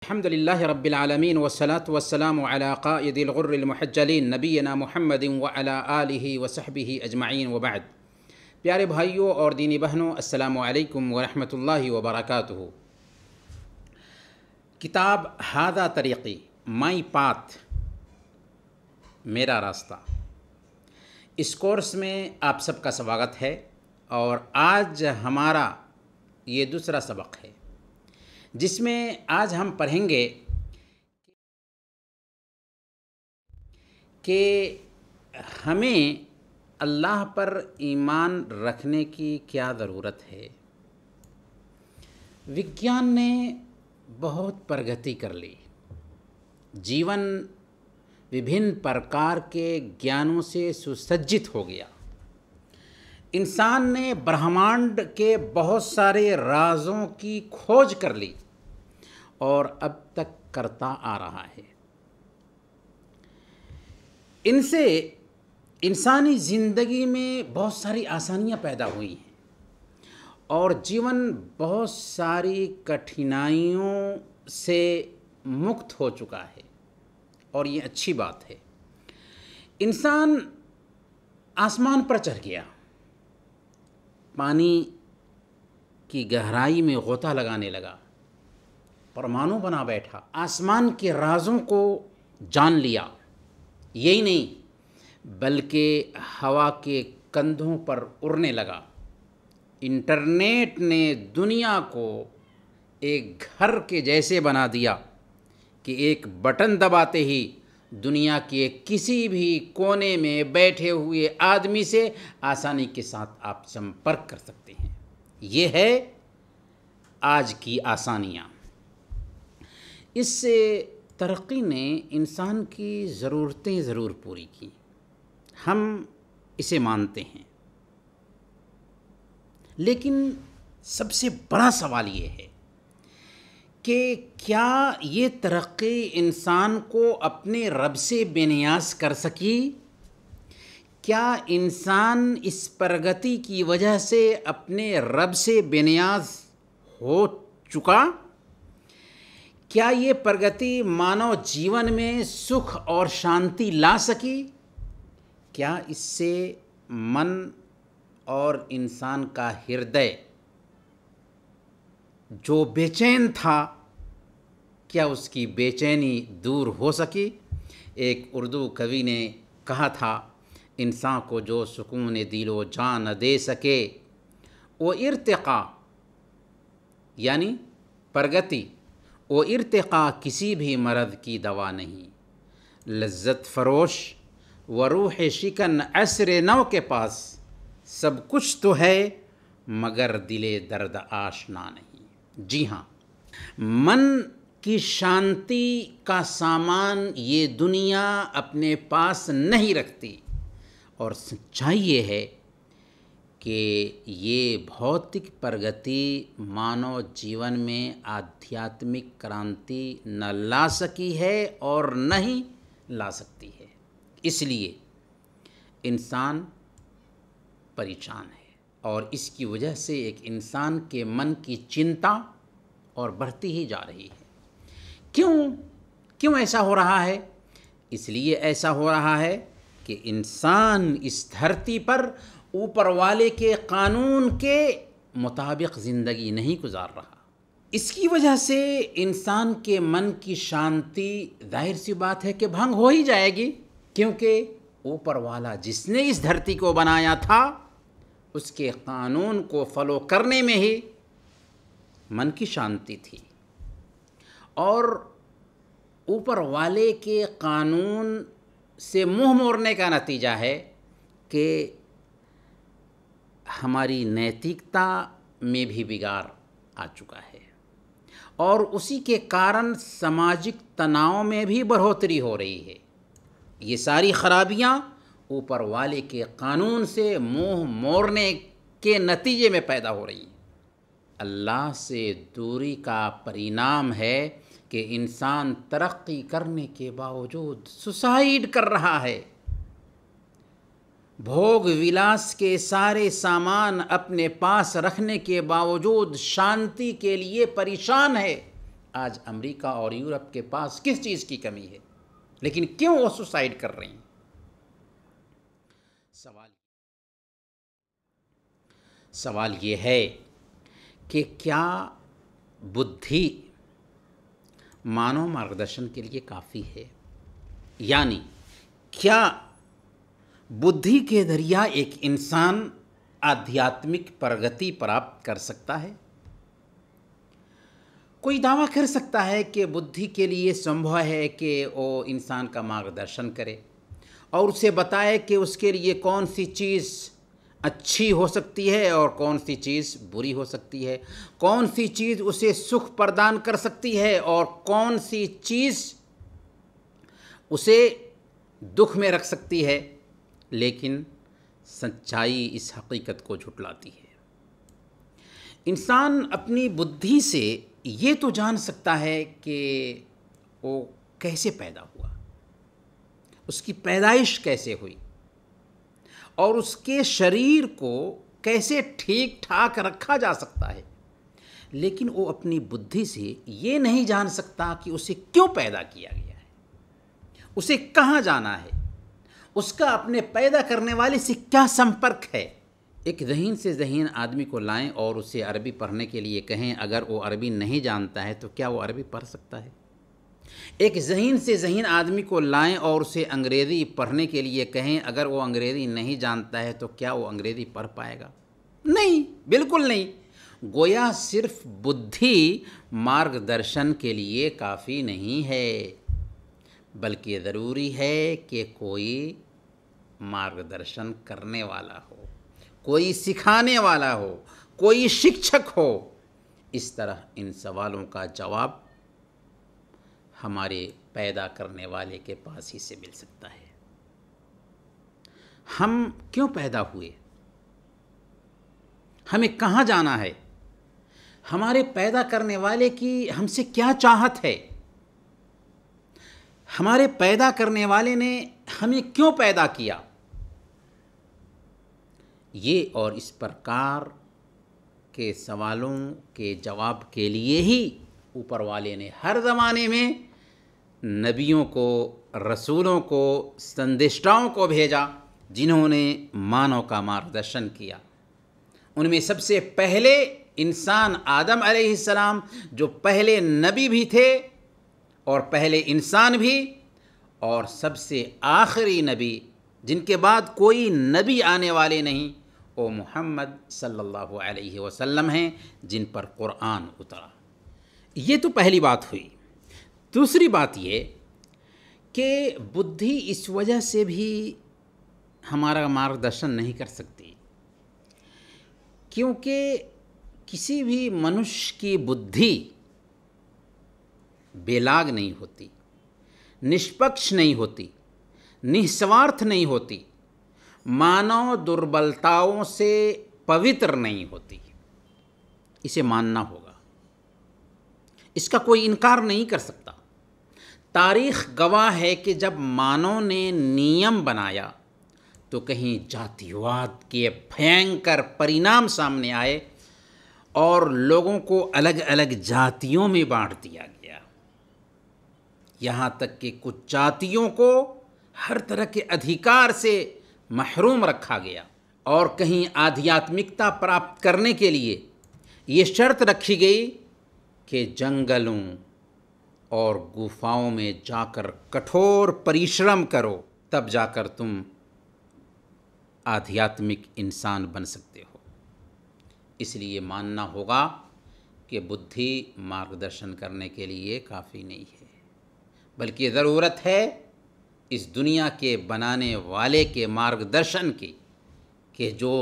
الحمد لله رب العالمين والصلاة والسلام على قائد الغر المحجلين نبينا محمد وعلى آلہ وصحبہ اجمعین وبعد۔ پیارے بھائیوں اور دینی بہنوں، السلام علیکم ورحمۃ اللہ وبرکاتہ۔ کتاب ھذا طریقی، مائی پاتھ، میرا راستہ، اس کورس میں آپ سب کا سواگت ہے، اور آج ہمارا یہ دوسرا سبق ہے جس میں آج ہم پڑھیں گے کہ ہمیں اللہ پر ایمان رکھنے کی کیا ضرورت ہے۔ وگیان نے بہت پرگتی کر لی، جیون وبھن پرکار کے گیانوں سے سسجت ہو گیا۔ انسان نے برہمانڈ کے بہت سارے رازوں کی کھوج کر لی اور اب تک کرتا آ رہا ہے۔ ان سے انسانی زندگی میں بہت ساری آسانیاں پیدا ہوئی ہیں اور جیون بہت ساری کٹھنائیوں سے مکت ہو چکا ہے، اور یہ اچھی بات ہے۔ انسان آسمان پر چڑھ گیا، پانی کی گہرائی میں غوطہ لگانے لگا، پرمانو بنا بیٹھا، آسمان کے رازوں کو جان لیا۔ یہی نہیں بلکہ ہوا کے کندھوں پر اڑنے لگا۔ انٹرنیٹ نے دنیا کو ایک گھر کے جیسے بنا دیا کہ ایک بٹن دباتے ہی دنیا کے کسی بھی کونے میں بیٹھے ہوئے آدمی سے آسانی کے ساتھ آپ سمپرک کر سکتے ہیں۔ یہ ہے آج کی آسانیاں۔ اس سے ترقی نے انسان کی ضرورتیں ضرور پوری کی، ہم اسے مانتے ہیں، لیکن سب سے بڑا سوال یہ ہے کہ کیا یہ ترقی انسان کو اپنے رب سے بے نیاز کر سکی؟ کیا انسان اس پرگتی کی وجہ سے اپنے رب سے بے نیاز ہو چکا؟ کیا یہ پرگتی مانو جیون میں سکھ اور شانتی لا سکی؟ کیا اس سے من اور انسان کا ہردے جو بے چین تھا، کیا اس کی بے چینی دور ہو سکی؟ ایک اردو کوی نے کہا تھا، انسان کو جو سکون دل و جان نہ دے سکے وہ ارتقا، یعنی پرگتی، وہ ارتقا کسی بھی مرض کی دوا نہیں۔ لذت فروش و روح شکن عصر نو کے پاس سب کچھ تو ہے مگر دل درد آشنا نہیں۔ جی ہاں، من کی شانتی کا سامان یہ دنیا اپنے پاس نہیں رکھتی، اور سچائی یہ ہے کہ یہ بھوتک پرگتی مانو جیون میں آدھیاتمک کرانتی نہ لا سکی ہے اور نہ ہی لا سکتی ہے۔ اس لیے انسان پریشان ہے، اور اس کی وجہ سے ایک انسان کے من کی چنتا اور بڑھتی ہی جا رہی ہے۔ کیوں ایسا ہو رہا ہے؟ اس لیے ایسا ہو رہا ہے کہ انسان اس دھرتی پر اوپر والے کے قانون کے مطابق زندگی نہیں گزار رہا۔ اس کی وجہ سے انسان کے من کی شانتی ظاہر سی بات ہے کہ بھنگ ہو ہی جائے گی، کیونکہ اوپر والا جس نے اس دھرتی کو بنایا تھا اس کے قانون کو فالو کرنے میں ہی من کی شانتی تھی، اور اوپر والے کے قانون سے منہ موڑنے کا نتیجہ ہے کہ ہماری نیتکتا میں بھی بگاڑ آ چکا ہے، اور اسی کے کارن سماجک تناؤ میں بھی بڑھوتری ہو رہی ہے۔ یہ ساری خرابیاں اوپر والے کے قانون سے منہ موڑنے کے نتیجے میں پیدا ہو رہی ہیں۔ اللہ سے دوری کا پرینام ہے کہ انسان ترقی کرنے کے باوجود سوسائیڈ کر رہا ہے، بھوگ ولاس کے سارے سامان اپنے پاس رکھنے کے باوجود شانتی کے لیے پریشان ہے، آج امریکہ اور یورپ کے پاس کس چیز کی کمی ہے، لیکن کیوں وہ سوسائڈ کر رہی ہیں؟ سوال یہ ہے کہ کیا بدھی مانو مارگدرشن کے لیے کافی ہے؟ یعنی کیا بدھی کے ذریعہ ایک انسان آدھیاتمک پرگتی پراپت کر سکتا ہے؟ کوئی دعویٰ کر سکتا ہے کہ بدھی کے لیے سمبھو ہے کہ وہ انسان کا مارگدرشن کرے اور اسے بتائے کہ اس کے لیے کون سی چیز اچھی ہو سکتی ہے اور کون سی چیز بری ہو سکتی ہے، کون سی چیز اسے سکھ پردان کر سکتی ہے اور کون سی چیز اسے دکھ میں رکھ سکتی ہے۔ لیکن سچائی اس حقیقت کو جھٹلاتی ہے۔ انسان اپنی بدھی سے یہ تو جان سکتا ہے کہ وہ کیسے پیدا ہوا، اس کی پیدائش کیسے ہوئی اور اس کے شریر کو کیسے ٹھیک ٹھاک رکھا جا سکتا ہے، لیکن وہ اپنی بدھی سے یہ نہیں جان سکتا کہ اسے کیوں پیدا کیا گیا ہے، اسے کہاں جانا ہے، اس کا اپنے پیدا کرنے والے سے کیا سمپرک ہے۔ ایک ذہین سے ذہین آدمی کو لائیں اور اسے عربی پڑھنے کے لیے کہیں، اگر وہ عربی نہیں جانتا ہے تو کیا وہ عربی پڑھ سکتا ہے؟ ایک ذہین سے ذہین آدمی کو لائیں اور اسے انگریزی پڑھنے کے لیے کہیں، اگر وہ انگریزی نہیں جانتا ہے تو کیا وہ انگریزی پڑھ پائے گا؟ نہیں، بالکل نہیں۔ گویا صرف بدھی مارگدرشن کے لیے کافی نہیں ہے، بلکہ ضروری ہے کہ کوئی مارگدرشن کرنے والا ہو، کوئی سکھانے والا ہو، کوئی شکشک ہو۔ اس طرح ان سوالوں کا جواب ہمارے پیدا کرنے والے کے پاس ہی سے مل سکتا ہے۔ ہم کیوں پیدا ہوئے؟ ہمیں کہاں جانا ہے؟ ہمارے پیدا کرنے والے کی ہم سے کیا چاہت ہے؟ ہمارے پیدا کرنے والے نے ہمیں کیوں پیدا کیا؟ یہ اور اس پرکار کے سوالوں کے جواب کے لیے ہی اوپر والے نے ہر زمانے میں نبیوں کو، رسولوں کو، سندیشٹاؤں کو بھیجا، جنہوں نے مانو کا مارگدرشن کیا۔ ان میں سب سے پہلے انسان آدم علیہ السلام، جو پہلے نبی بھی تھے اور پہلے انسان بھی، اور سب سے آخری نبی جن کے بعد کوئی نبی آنے والے نہیں، وہ محمد صلی اللہ علیہ وسلم ہیں، جن پر قرآن اترا۔ یہ تو پہلی بات ہوئی۔ دوسری بات یہ کہ بدھی اس وجہ سے بھی ہمارا مارگدرشن نہیں کر سکتی کیونکہ کسی بھی منشیہ کی بدھی بے لاگ نہیں ہوتی، نشپکش نہیں ہوتی، نسوارتھ نہیں ہوتی، مانو دربلتاؤں سے پوتر نہیں ہوتی۔ اسے ماننا ہوگا، اس کا کوئی انکار نہیں کر سکتا۔ تاریخ گواہ ہے کہ جب مانو نے نیم بنایا تو کہیں جاتی واد کے بھینکر پرینام سامنے آئے اور لوگوں کو الگ الگ جاتیوں میں بانٹ دیا گیا، یہاں تک کہ کچھ جاتیوں کو ہر طرح کے ادھیکار سے محروم رکھا گیا، اور کہیں آدھیاتمکتا پراپت کرنے کے لیے یہ شرط رکھی گئی کہ جنگلوں اور گفاؤں میں جا کر کٹھور پریشرم کرو، تب جا کر تم آدھیاتمک انسان بن سکتے ہو۔ اس لیے ماننا ہوگا کہ بدھی مارگدرشن کرنے کے لیے کافی نہیں ہے، بلکہ ضرورت ہے اس دنیا کے بنانے والے کے مارگدرشن کی، کہ جو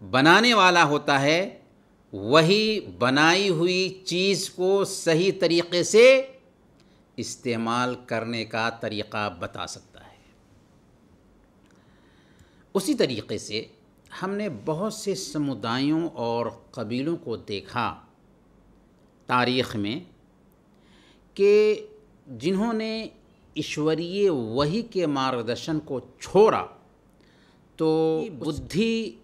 بنانے والا ہوتا ہے وہی بنائی ہوئی چیز کو صحیح طریقے سے استعمال کرنے کا طریقہ بتا سکتا ہے۔ اسی طریقے سے ہم نے بہت سے سمدایوں اور قبیلوں کو دیکھا تاریخ میں کہ جنہوں نے ایشوریہ وحی کے مارگدرشن کو چھوڑا تو بدھی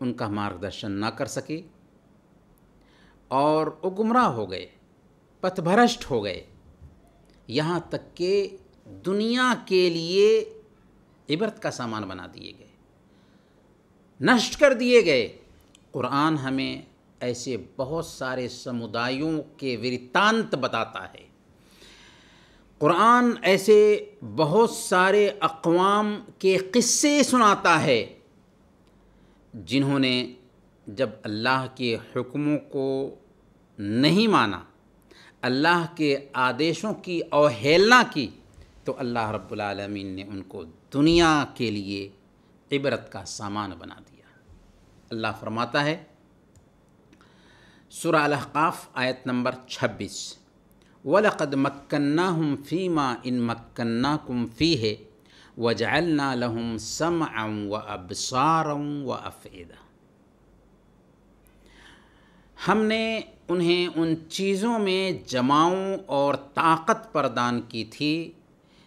ان کا مارگدرشن نہ کر سکے، اور وہ گمراہ ہو گئے، پتھ بھرشٹ ہو گئے، یہاں تک کہ دنیا کے لیے عبرت کا سامان بنا دیے گئے، نشٹ کر دیے گئے۔ قرآن ہمیں ایسے بہت سارے سمودایوں کے ورتانت بتاتا ہے، قرآن ایسے بہت سارے اقوام کے قصے سناتا ہے جنہوں نے جب اللہ کے حکموں کو نہیں مانا، اللہ کے آدیشوں کی اوہیلنا کی، تو اللہ رب العالمین نے ان کو دنیا کے لیے عبرت کا سامان بنا دیا۔ اللہ فرماتا ہے سورہ الاحقاف آیت نمبر 26، وَلَقَدْ مَكَّنَّاهُمْ فِي مَا إِن مَكَّنَّاكُمْ فِيهِ وَجَعَلْنَا لَهُمْ سَمْعًا وَأَبْصَارًا وَأَفْئِدَةً۔ ہم نے انہیں ان چیزوں میں جماؤں اور طاقت پردان کی تھی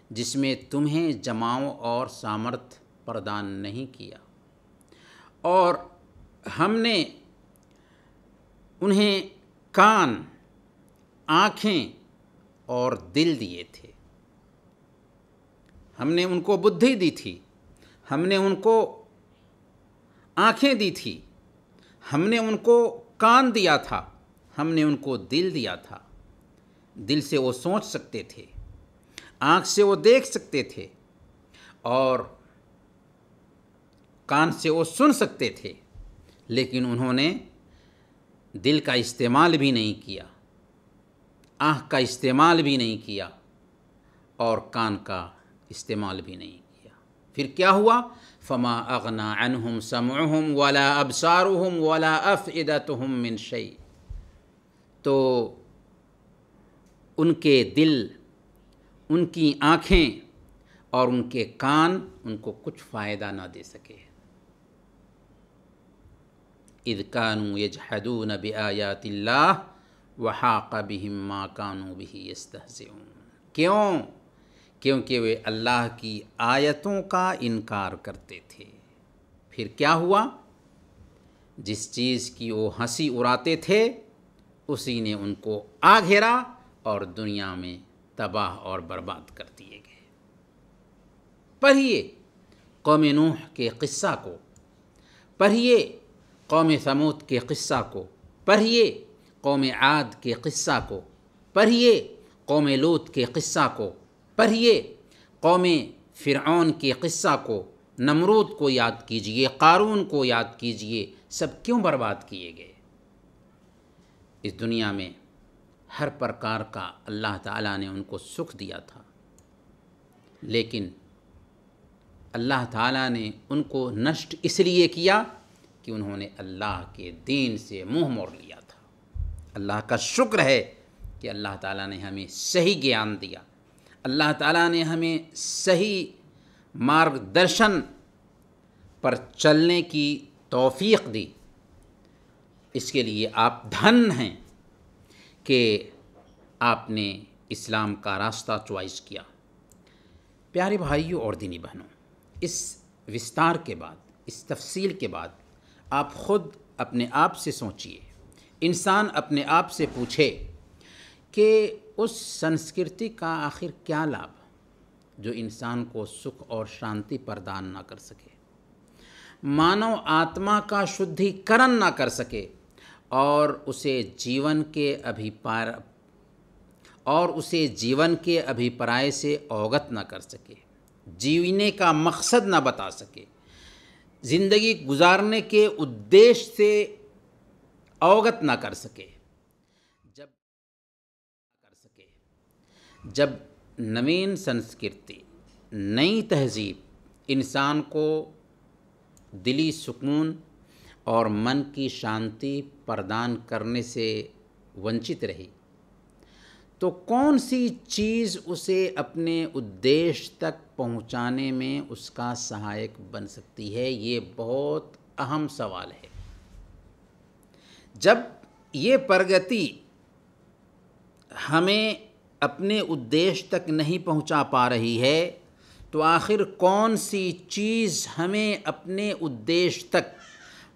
جس میں تمہیں جماؤں اور سامرتھ پردان نہیں کیا، اور ہم نے انہیں کان، آنکھیں اور دل دیے تھے۔ ہم نے ان کو بدھی دی تھی، ہم نے ان کو آنکھیں دی تھی، ہم نے ان کو کان دیا تھا، ہم نے ان کو دل دیا تھا۔ دل سے وہ سوچ سکتے تھے، آنکھ سے وہ دیکھ سکتے تھے، اور کان سے وہ سن سکتے تھے، لیکن انہوں نے دل کا استعمال بھی نہیں کیا، آنکھ کا استعمال بھی نہیں کیا، اور کان کا استعمال بھی نہیں کیا۔ پھر کیا ہوا؟ فما اغنى عنهم سمعهم ولا ابصارهم ولا افئدتهم من شيء، تو ان کے دل، ان کی آنکھیں اور ان کے کان ان کو کچھ فائدہ نہ دے سکے۔ اذ كانوا يجحدون بآیات اللہ وحاق بهم ما كانوا به يستهزئون۔ کیوں؟ کیونکہ وہ اللہ کی آیتوں کا انکار کرتے تھے۔ پھر کیا ہوا؟ جس چیز کی وہ ہنسی اڑاتے تھے اسی نے ان کو آ گھیرا اور دنیا میں تباہ اور برباد کر دیے گئے۔ پڑھیے قوم نوح کے قصہ کو، پڑھیے قوم ثمود کے قصہ کو، پڑھیے قوم عاد کے قصہ کو، پڑھیے قوم لوط کے قصہ کو، پڑھیے قوم فرعون کے قصہ کو، نمرود کو یاد کیجئے، قارون کو یاد کیجئے، سب کیوں برباد کیے گئے؟ اس دنیا میں ہر پرکار کا اللہ تعالیٰ نے ان کو سکھ دیا تھا، لیکن اللہ تعالیٰ نے ان کو نشٹ اس لیے کیا کہ انہوں نے اللہ کے دین سے منہ موڑ لیا تھا۔ اللہ کا شکر ہے کہ اللہ تعالیٰ نے ہمیں صحیح گیان دیا، اللہ تعالیٰ نے ہمیں صحیح مارگ درشن پر چلنے کی توفیق دی۔ اس کے لیے آپ دھن ہیں کہ آپ نے اسلام کا راستہ چوائس کیا۔ پیارے بھائیوں اور دینی بہنوں، اس وستار کے بعد، اس تفصیل کے بعد آپ خود اپنے آپ سے سوچئے، انسان اپنے آپ سے پوچھے کہ اس سنسکرتی کا آخر کیا لابھ جو انسان کو سکھ اور شانتی پردان نہ کر سکے، مانو آتما کا شدھی کرن نہ کر سکے، اور اسے جیون کے ابھیپرائے سے اوگت نہ کر سکے، جینے کا مقصد نہ بتا سکے، زندگی گزارنے کے ادیش سے اوگت نہ کر سکے۔ جب نوین سنسکرتی، نئی تہذیب انسان کو دلی سکون اور من کی شانتی پردان کرنے سے ونچت رہی، تو کون سی چیز اسے اپنے ادیش تک پہنچانے میں اس کا سہایک بن سکتی ہے؟ یہ بہت اہم سوال ہے۔ جب یہ پرگتی ہمیں اپنے ادیش تک نہیں پہنچا پا رہی ہے تو آخر کون سی چیز ہمیں اپنے ادیش تک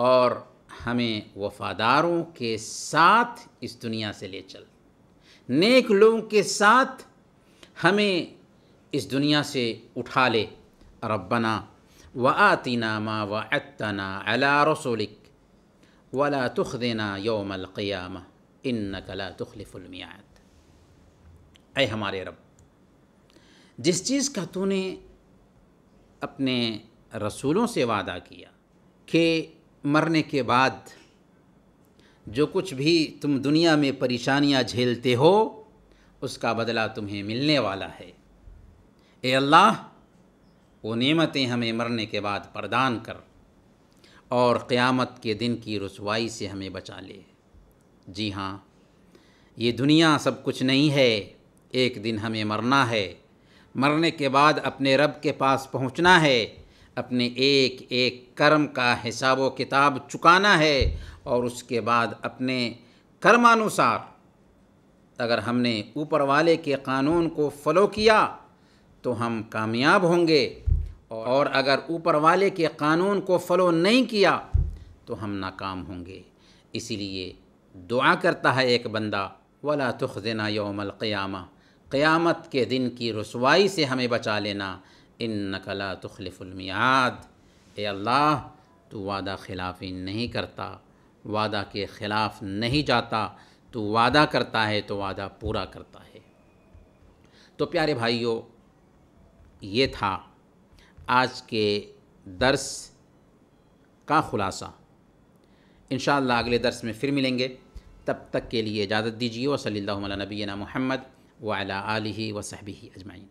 اور ہمیں وفاداروں کے ساتھ اس دنیا سے لے چل، نیک لوگوں کے ساتھ ہمیں اس دنیا سے اٹھا لے۔ ربنا وآتنا ما وعدتنا علی رسولک ولا تخزنا یوم القیامہ انک لا تخلف المیعاد۔ اے ہمارے رب، جس چیز کا تو نے اپنے رسولوں سے وعدہ کیا کہ مرنے کے بعد جو کچھ بھی تم دنیا میں پریشانیاں جھیلتے ہو اس کا بدلہ تمہیں ملنے والا ہے، اے اللہ وہ نعمتیں ہمیں مرنے کے بعد پردان کر اور قیامت کے دن کی رسوائی سے ہمیں بچا لے۔ جی ہاں، یہ دنیا سب کچھ نہیں ہے، ایک دن ہمیں مرنا ہے، مرنے کے بعد اپنے رب کے پاس پہنچنا ہے، اپنے ایک ایک کرم کا حساب و کتاب چکانا ہے، اور اس کے بعد اپنے کرمانوسار اگر ہم نے اوپر والے کے قانون کو فالو کیا تو ہم کامیاب ہوں گے، اور اگر اوپر والے کے قانون کو فالو نہیں کیا تو ہم ناکام ہوں گے۔ اسی لیے دعا کرتا ہے ایک بندہ، وَلَا تُخْزِنَا يَوْمَ الْقِيَامَةِ، قیامت کے دن کی رسوائی سے ہمیں بچا لینا، اِنَّكَ لَا تُخْلِفُ الْمِيعَادِ، اے اللہ تو وعدہ خلافی نہیں کرتا، وعدہ کے خلاف نہیں جاتا، تو وعدہ کرتا ہے تو وعدہ پورا کرتا ہے۔ تو پیارے بھائیوں، یہ تھا آج کے درس کا خلاصہ۔ انشاءاللہ اگلے درس میں پھر ملیں گے، تب تک کے لیے اجازت دیجیے۔ وصلی اللہ علی نبینا محمد وعلی آلہ وصحبہ اجمعین۔